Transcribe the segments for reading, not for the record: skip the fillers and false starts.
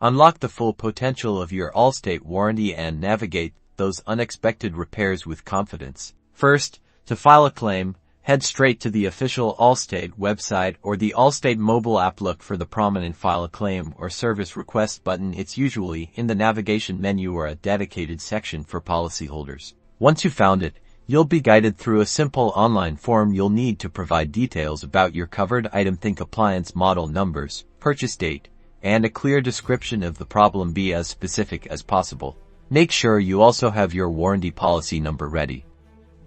Unlock the full potential of your Allstate warranty and navigate those unexpected repairs with confidence. First, to file a claim, head straight to the official Allstate website or the Allstate mobile app. Look for the prominent File a Claim or Service Request button. It's usually in the navigation menu or a dedicated section for policyholders. Once you've found it, you'll be guided through a simple online form. You'll need to provide details about your covered item. Think appliance model numbers, purchase date, and a clear description of the problem. Be as specific as possible. Make sure you also have your warranty policy number ready.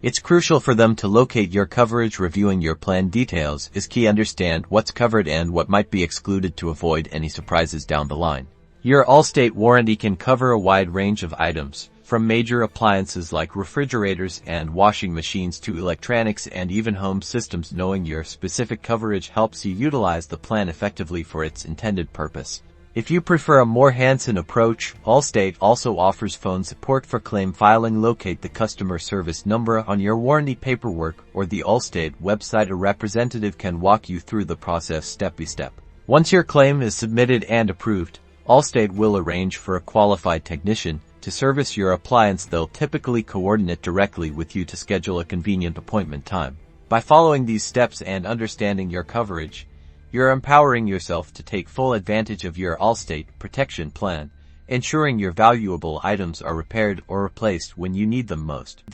It's crucial for them to locate your coverage. Reviewing your plan details is key. Understand what's covered and what might be excluded to avoid any surprises down the line. Your Allstate warranty can cover a wide range of items, from major appliances like refrigerators and washing machines to electronics and even home systems. Knowing your specific coverage helps you utilize the plan effectively for its intended purpose. If you prefer a more hands-on approach, Allstate also offers phone support for claim filing. Locate the customer service number on your warranty paperwork or the Allstate website. A representative can walk you through the process step by step. Once your claim is submitted and approved, Allstate will arrange for a qualified technician to service your appliance. They'll typically coordinate directly with you to schedule a convenient appointment time. By following these steps and understanding your coverage, you're empowering yourself to take full advantage of your Allstate protection plan, ensuring your valuable items are repaired or replaced when you need them most.